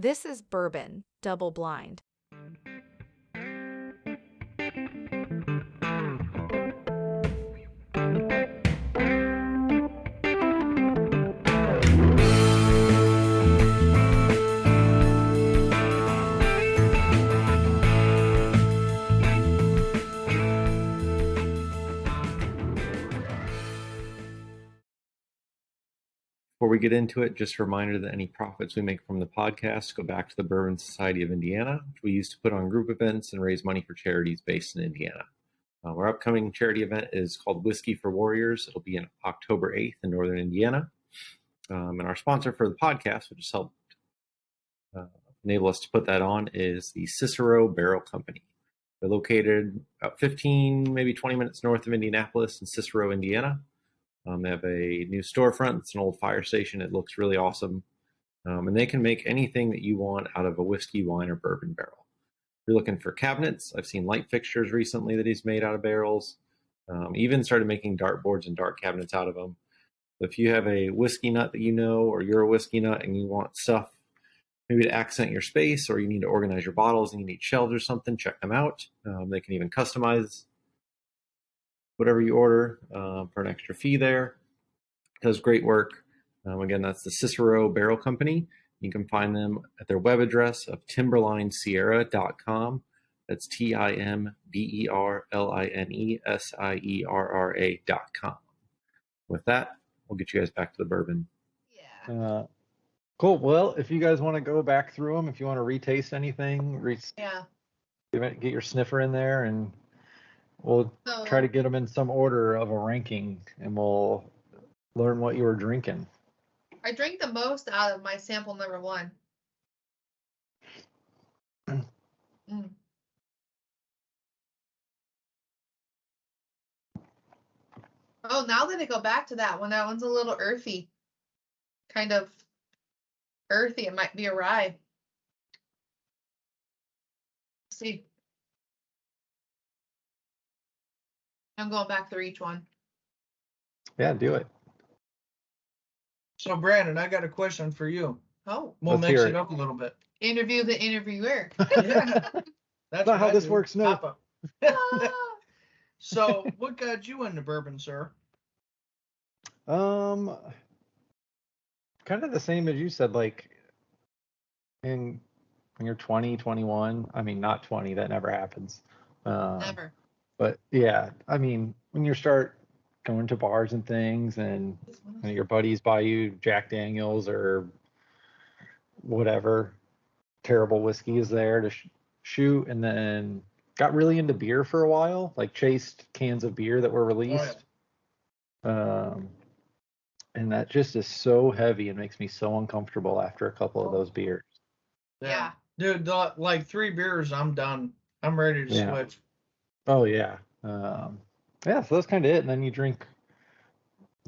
This is Bourbon, Double Blind. Before we get into it, just a reminder that any profits we make from the podcast go back to the Bourbon Society of Indiana, which we use to put on group events and raise money for charities based in Indiana. Our upcoming charity event is called Whiskey for Warriors. It'll be on October 8th in Northern Indiana. And our sponsor for the podcast, which has helped enable us to put that on, is the Cicero Barrel Company. They're located about 15, maybe 20 minutes north of Indianapolis in Cicero, Indiana. They have a new storefront. It's an old fire station. It looks really awesome. And they can make anything that you want out of a whiskey, wine, or bourbon barrel. If you're looking for cabinets, I've seen light fixtures recently that he's made out of barrels. Even started making dartboards and dart cabinets out of them. If you have a whiskey nut that you know, or you're a whiskey nut and you want stuff maybe to accent your space, or you need to organize your bottles and you need shelves or something, check them out. They can even customize whatever you order for an extra fee there. Does great work. Again, that's the Cicero Barrel Company. You can find them at their web address of timberlinesierra.com. That's TIMBERLINESIERRA.com. With that, we'll get you guys back to the bourbon. Yeah. Cool. Well, if you guys want to go back through them, if you want to retaste anything, get your sniffer in there, and we'll try to get them in some order of a ranking, and we'll learn what you were drinking. I drank the most out of my sample number 1. Oh, now that I go back to that one, that one's a little earthy. Kind of earthy. It might be a rye. Let's see. I'm going back through each one. Yeah, do it. So, Brandon, I got a question for you. Oh. We'll Let's mix hear it it. up a little bit. Interview the interviewer. Yeah. That's not how what I this do. works, no. Papa. So, what got you into bourbon, sir? Kind of the same as you said, like when you're 20, 21. I mean, not 20, that never happens. Never. But yeah, I mean, when you start going to bars and things, and your buddies buy you Jack Daniels or whatever terrible whiskey is there to shoot, and then got really into beer for a while, like chased cans of beer that were released. And that just is so heavy and makes me so uncomfortable after a couple of those beers. Yeah. Dude, like 3 beers, I'm done. I'm ready to switch. Oh, yeah. Yeah, so that's kind of it. And then you drink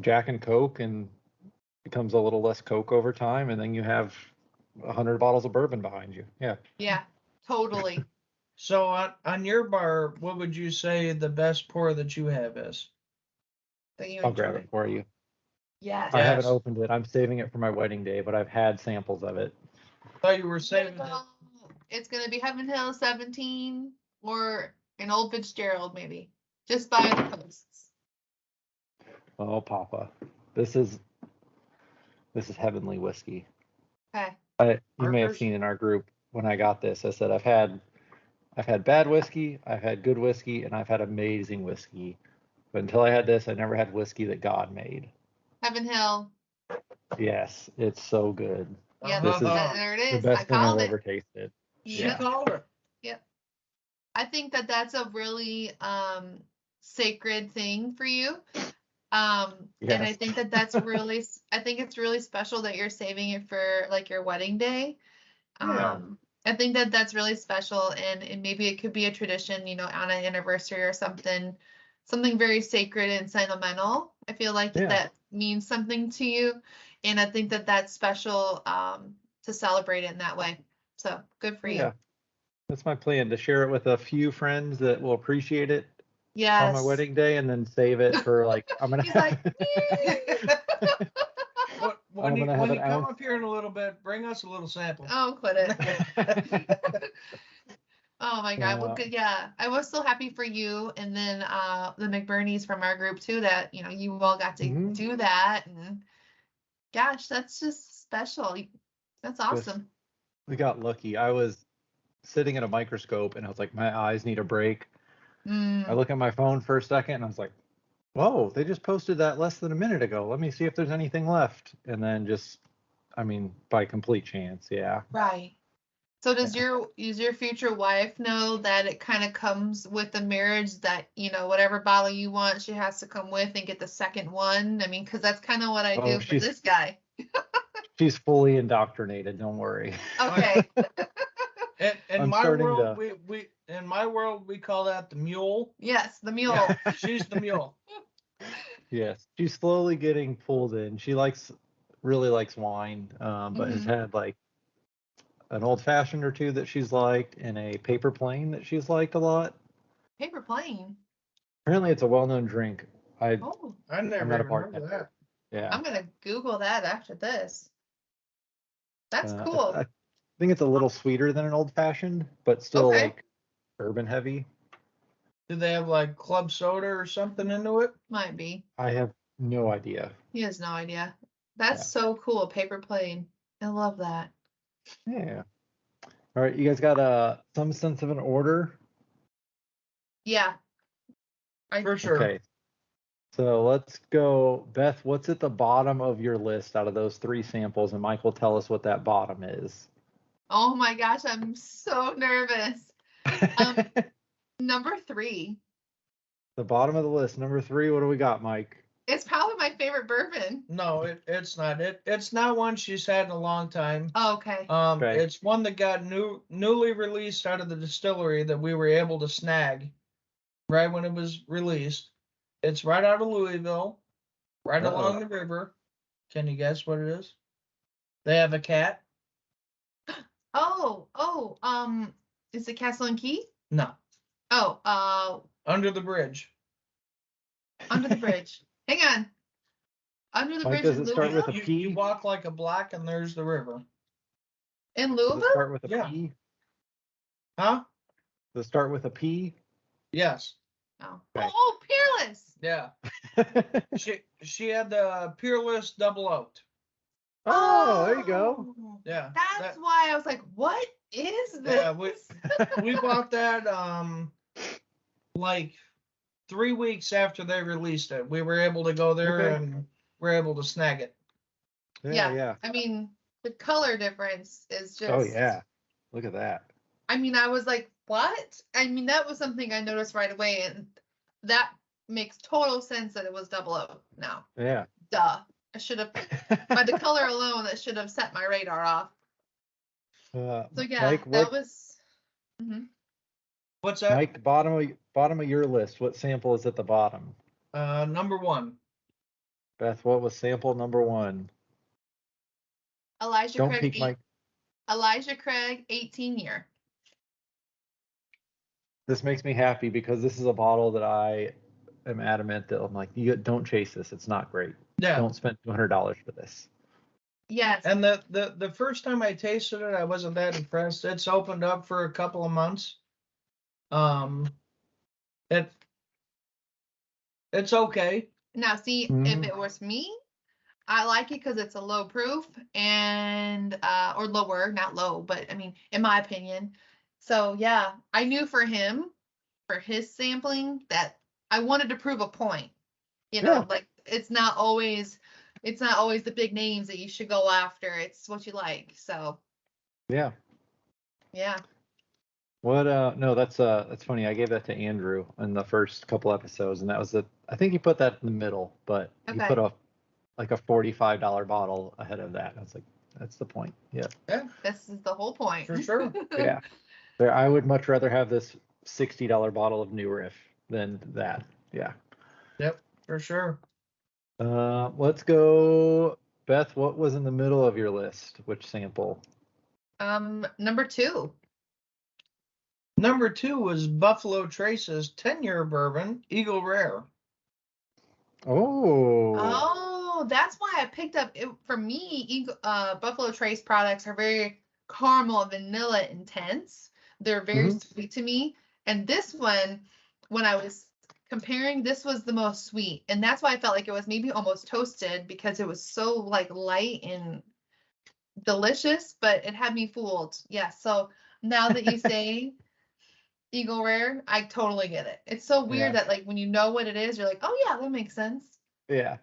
Jack and Coke, and it becomes a little less Coke over time, and then you have 100 bottles of bourbon behind you. Yeah. Yeah, totally. So on your bar, what would you say the best pour that you have is? I'll grab it for you. Yes. I haven't opened it. I'm saving it for my wedding day, but I've had samples of it. I thought you were saving it. It's going to be Heaven Hill 17 or an Old Fitzgerald, maybe. Just by the posts. Oh, Papa. This is heavenly whiskey. Okay. You may have seen in our group when I got this, I said I've had bad whiskey, I've had good whiskey, and I've had amazing whiskey. But until I had this, I never had whiskey that God made. Heaven Hill. Yes, it's so good. Yeah, This is there it is. the best I thing I've called it. ever tasted. You called it. Yep. I think that that's a really sacred thing for you. And I think that that's really, I think it's really special that you're saving it for like your wedding day. I think that that's really special, and maybe it could be a tradition, on an anniversary or something very sacred and sentimental. I feel like that means something to you, and I think that that's special to celebrate it in that way. So good for you. Yeah, that's my plan, to share it with a few friends that will appreciate it. Yes. On my wedding day, and then save it for like I'm gonna. He's like, when I'm you gonna have when an you come ounce. up here in a little bit, bring us a little sample. Oh, quit it. Oh my God. Well, good. Yeah. I was so happy for you. And then the McBurneys from our group too, that, you all got to Mhm. do that. And gosh, that's just special. That's awesome. We got lucky. I was sitting at a microscope and I was like, my eyes need a break. I look at my phone for a second and I was like, whoa, they just posted that less than a minute ago. Let me see if there's anything left. And then by complete chance, yeah. Right. So does your future wife know that it kind of comes with the marriage that, whatever bottle you want, she has to come with and get the second one? I mean, because that's kind of what I do for this guy. She's fully indoctrinated, don't worry. Okay. In my world, we call that the mule. Yes, the mule. She's the mule. Yes, she's slowly getting pulled in. She really likes wine, but has had like an old fashioned or two that she's liked and a paper plane that she's liked a lot. Paper plane. Apparently, it's a well-known drink. I I'm never not a even heard bartender. of that. Yeah, I'm gonna Google that after this. That's cool. I think it's a little sweeter than an old fashioned, but still Okay. like bourbon heavy. Do they have like club soda or something into it? Might be. I have no idea. He has no idea. That's so cool. Paper plane. I love that. Yeah. All right, you guys got some sense of an order? Yeah. For sure. Okay. So let's go. Beth, what's at the bottom of your list out of those 3 samples? And Mike will tell us what that bottom is. Oh my gosh, I'm so nervous. Number 3. The bottom of the list, number 3. What do we got, Mike? It's probably my favorite bourbon. No, it's not. It's not one she's had in a long time. Oh, okay. Okay. It's one that got newly released out of the distillery that we were able to snag right when it was released. It's right out of Louisville, right along the river. Can you guess what it is? They have a cat. Is it Castle and Key? No, Under the bridge. the bridge. Hang on. Under the Mike, bridge does in it start Louisville? with a You P? walk like a block and there's the river. In Does it Louisville? start with a Yeah. P? Huh? Does it start with a P? Yes. Oh. Okay. Oh, Peerless. Yeah. She had the Peerless Double Oaked. Oh, there you go. Yeah. That's why I was like, what is this? Yeah, we bought that like 3 weeks after they released it. We were able to go there and we're able to snag it. Yeah. I mean, the color difference is just. Oh, yeah. Look at that. I mean, I was like, what? I mean, that was something I noticed right away, and that makes total sense that it was double O now. Yeah. Duh. I should have, by the color alone, that should have set my radar off. So yeah, Mike, that was. What's that? Mike, bottom of your list, what sample is at the bottom? Number 1. Beth, what was sample number 1? Elijah Don't Craig. peek, Mike. Elijah Craig, 18 year. This makes me happy because this is a bottle that I am adamant that I'm like, you don't chase this. It's not great. Yeah. Don't spend $200 for this. Yes. And the first time I tasted it, I wasn't that impressed. It's opened up for a couple of months. It's okay. Now, see, if it was me, I like it because it's a low proof and or lower, not low, but I mean, in my opinion. So yeah, I knew for his sampling, that I wanted to prove a point. Like it's not always the big names that you should go after. It's what you like. So Yeah. yeah. What no, that's funny. I gave that to Andrew in the first couple episodes, and that was I think he put that in the middle, but he put a $45 bottle ahead of that. I was like, that's the point. Yeah. Yeah. This is the whole point. For sure. Yeah. I would much rather have this $60 bottle of New Riff than that. Yeah. Yep, for sure. Let's go. Beth, what was in the middle of your list? Which sample? Number 2. Number 2 was Buffalo Trace's 10-year bourbon, Eagle Rare. Oh. Oh, know. That's why I picked up it. For me, Buffalo Trace products are very caramel, vanilla intense. They're very sweet to me. And this one, when I was comparing, this was the most sweet. And that's why I felt like it was maybe almost toasted because it was so like light and delicious, but it had me fooled. Yeah. So now that you say Eagle Rare, I totally get it. It's so weird that like when you know what it is, you're like, oh yeah, that makes sense. Yeah.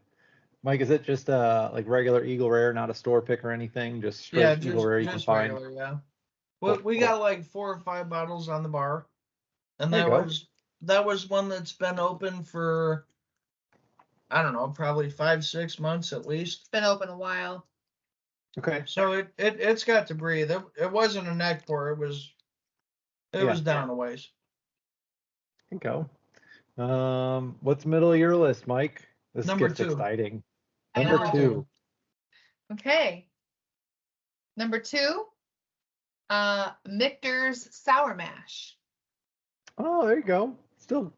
Mike, is it just like regular Eagle Rare, not a store pick or anything? Just straight Eagle Rare you can find? Regular, yeah. Well, we got like 4 or 5 bottles on the bar, and that was one that's been open for, I don't know, probably 5-6 months at least. It's been open a while. Okay. So it's got to breathe. It wasn't a neck pour. It was down a ways. Go. What's middle of your list, Mike? This Number gets 2. exciting. I Number know. 2. Okay. Number 2, Michter's Sour Mash. Oh, there you go. Still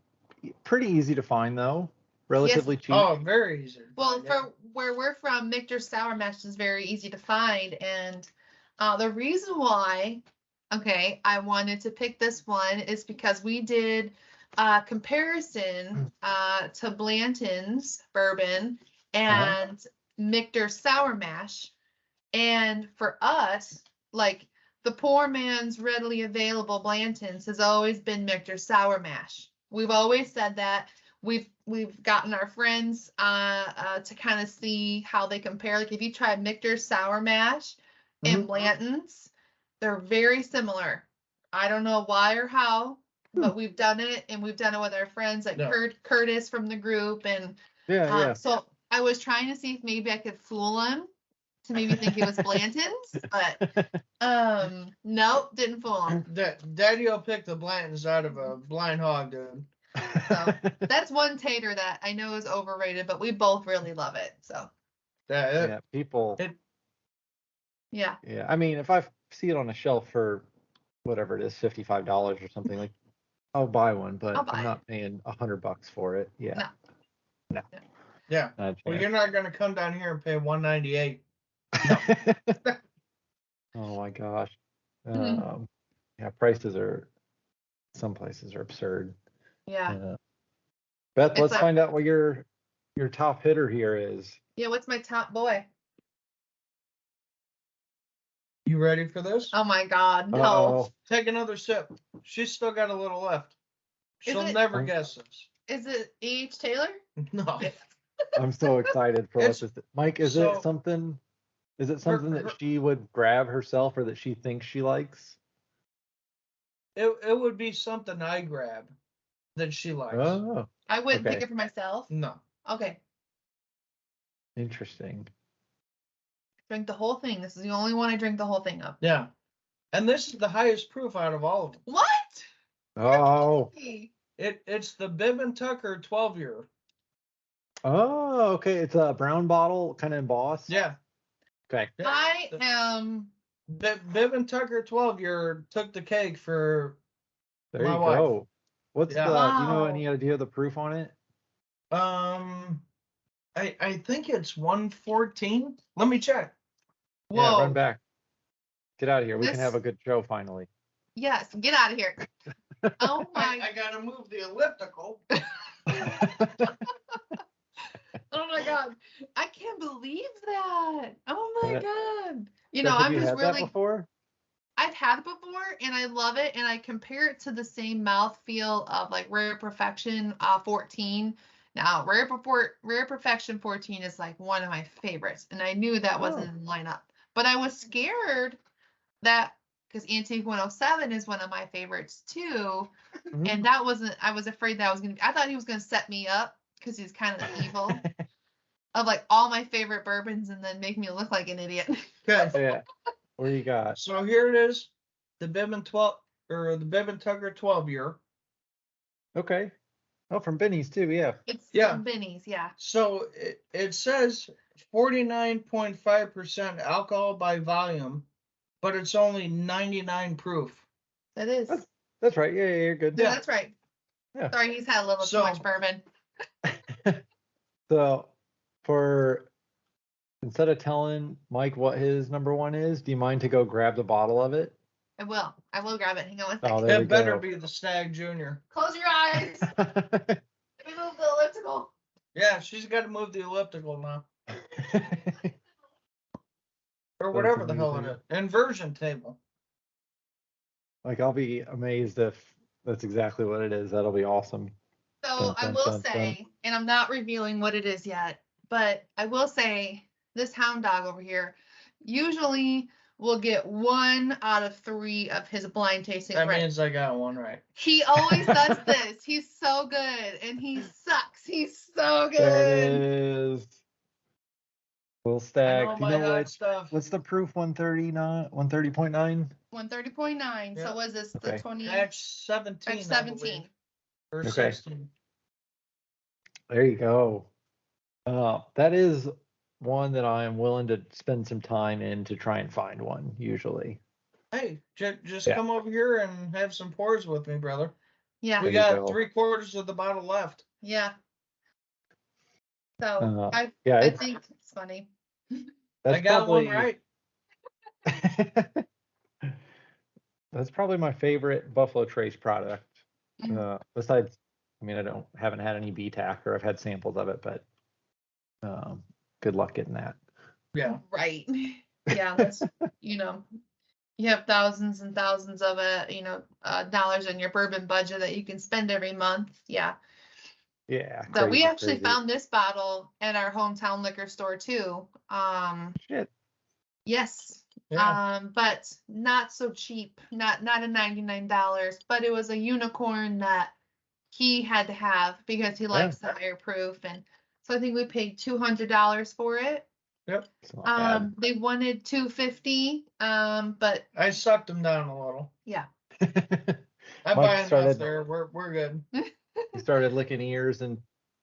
pretty easy to find though. Relatively cheap. Oh, very easy. Well, for where we're from, Michter's Sour Mash is very easy to find, and the reason why, I wanted to pick this one is because we did a comparison to Blanton's Bourbon and Michter's Sour Mash, and for us, like the poor man's readily available Blanton's has always been Michter's Sour Mash. We've always said that. We've gotten our friends to kind of see how they compare. Like if you try Michter's Sour Mash and Blanton's, they're very similar. I don't know why or how, but we've done it, and we've done it with our friends like Curtis from the group, and so I was trying to see if maybe I could fool him to maybe think it was Blanton's, but nope, didn't fool him. Daddy will pick the Blantons out of a blind hog, dude. So that's one tater that I know is overrated, but we both really love it. So people. Yeah. I mean, if I see it on a shelf for whatever it is, $55 or something, like I'll buy one, but I'm not paying $100 for it. Yeah. No. Yeah. Well, you're not gonna come down here and pay $198. No. Oh my gosh. Prices some places are absurd. Yeah. Beth, let's find out what your top hitter here is. Yeah, what's my top boy? You ready for this? Oh my God, no. Uh-oh. Take another sip. She's still got a little left. She'll never guess this. Is it E.H. Taylor? No. I'm so excited for what this. Mike, is it something that she would grab herself or that she thinks she likes? It would be something I grab that she likes. Oh. I wouldn't pick it for myself. No. Okay. Interesting. Drink the whole thing. This is the only one I drink the whole thing of. Yeah. And this is the highest proof out of all of them. What? Oh. It's the Bibb and Tucker 12-year. Oh, okay. It's a brown bottle, kind of embossed. Yeah. Okay. I am. Bibb and Tucker 12-year took the cake for there my you wife. go. What's Wow. do you know any idea of the proof on it? I think it's 114. Let me check. Whoa. Yeah, run back. Get out of here. We can have a good show finally. Yes, get out of here. Oh my. I gotta move the elliptical. Oh my God. I can't believe that. Oh my God. You know, Have I'm you just had really. that before? I've had it before and I love it, and I compare it to the same mouthfeel of like Rare Perfection 14. Now, Rare Perfection 14 is like one of my favorites, and I knew that wasn't in the lineup. But I was scared that because Antique 107 is one of my favorites too, and that wasn't. I was afraid that was gonna. I thought he was gonna set me up because he's kind of evil of like all my favorite bourbons, and then make me look like an idiot. Okay. Yeah. What do you got? So here it is, the Bibb and Tucker 12-year. Okay. Oh, from Benny's too. Yeah. It's from Benny's, yeah. So it says 49.5% alcohol by volume, but it's only 99 proof. That is. That's right. Yeah, you're good. Yeah, that's right. Yeah. Sorry, he's had a little too much bourbon. So for instead of telling Mike what his number one is, do you mind to go grab the bottle of it? I will. I will grab it. Hang on one Oh, second. there we It better go. be the Stag Junior. Close your eyes. Let me move the elliptical. Yeah, she's got to move the elliptical now. Or That's whatever the hell it amazing. is. Inversion table. Like, I'll be amazed if that's exactly what it is. That'll be awesome. So Dun, I dun, will dun, say, and I'm not revealing what it is yet, but I will say this hound dog over here usually will get 1 out of 3 of his blind tastings That right. means I got one right. He always does this. He's so good, and he sucks. He's so There it good. is. Full I stack. know Do you my know hot what? stuff. What's the proof? 130.9. 130.9. Yeah. So was this Okay. the 20? Batch 17. Batch I 17. believe. Or Okay. 16. There you go. That is one that I am willing to spend some time in to try and find one. Usually. Hey, just Yeah. come over here and have some pours with me, brother. Yeah. We There you got go. 3/4 of the bottle left. Yeah. So I Yeah, think it's funny. that's I got probably one right. that's probably my favorite Buffalo Trace product. Mhm. Besides, I mean, haven't had any BTAC, or I've had samples of it, but good luck getting that. Yeah. Right. Yeah. That's, you have thousands and thousands of dollars in your bourbon budget that you can spend every month. Yeah. Yeah. So we crazy, actually crazy. found this bottle at our hometown liquor store too. Shit. Yes. Yeah. But not so cheap. Not at $99, but it was a unicorn that he had to have because he likes the higher proof, and so I think we paid $200 for it. Yep. It's not bad. They wanted $250, but I sucked them down a little. yeah. I Mike buy enough started- there. We're good. He started licking ears and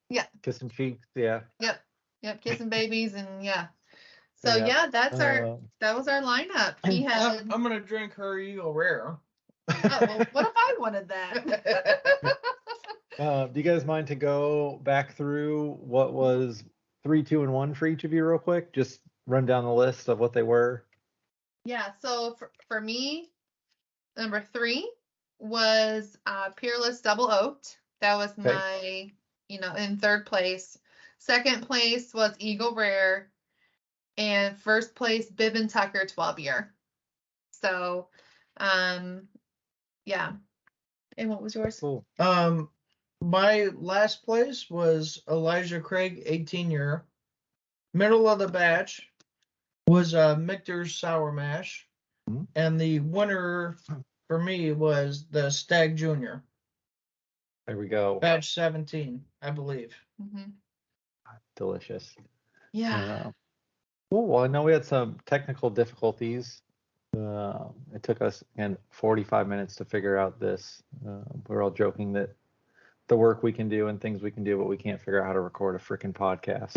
Yeah. kissing cheeks. Yeah. Yep, kissing babies, and yeah. So Yeah. yeah, that was our lineup. He had. I'm gonna drink her Eagle Rare. Oh, well, what if I wanted that? Do you guys mind to go back through what was 3, 2, and 1 for each of you real quick? Just run down the list of what they were. Yeah. So for me, number 3 was Peerless Double Oaked. That was my, in third place. Second place was Eagle Rare, and first place Bourbon Tucker 12-year. So, yeah. And what was yours? Cool. My last place was Elijah Craig 18-year. Middle of the batch was Michter's Sour Mash. Mm-hmm. And the winner for me was the Stag Junior. There we go. Batch 17, I believe. Mm-hmm. Delicious. Yeah. Cool. Well, I know we had some technical difficulties. It took us, again, 45 minutes to figure out this. We're all joking that the work we can do and things we can do, but we can't figure out how to record a freaking podcast.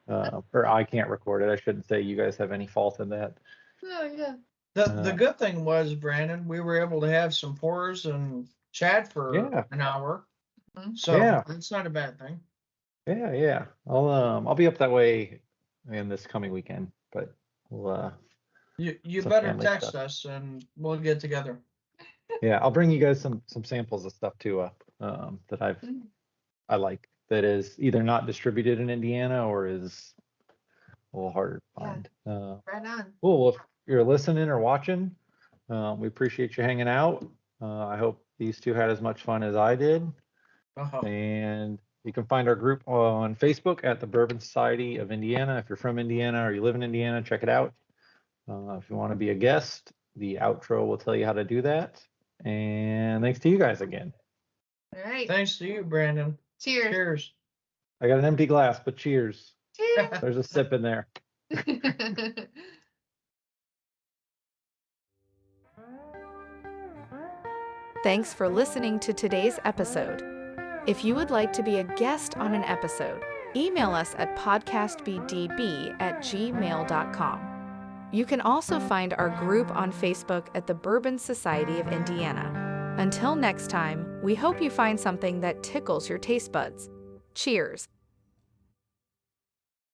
Or I can't record it. I shouldn't say you guys have any fault in that. Oh, yeah. The good thing was, Brandon, we were able to have some pours and chat for an hour. Mhm. So it's not a bad thing. Yeah. I'll be up that way in this coming weekend, but we'll You some better family text stuff. us and we'll get together. Yeah, I'll bring you guys some samples of stuff too up that I like, that is either not distributed in Indiana or is a little harder to find. Right on. Cool. Well, if you're listening or watching, we appreciate you hanging out. I hope these two had as much fun as I did. And you can find our group on Facebook at the Bourbon Society of Indiana. If you're from Indiana or you live in Indiana, check it out. If you want to be a guest, the outro will tell you how to do that. And thanks to you guys again. All right. Thanks to you, Brandon. Cheers. Cheers. I got an empty glass, but cheers. Cheers. There's a sip in there. Thanks for listening to today's episode. If you would like to be a guest on an episode, email us at podcastbdb@gmail.com. You can also find our group on Facebook at the Bourbon Society of Indiana. Until next time, we hope you find something that tickles your taste buds. Cheers.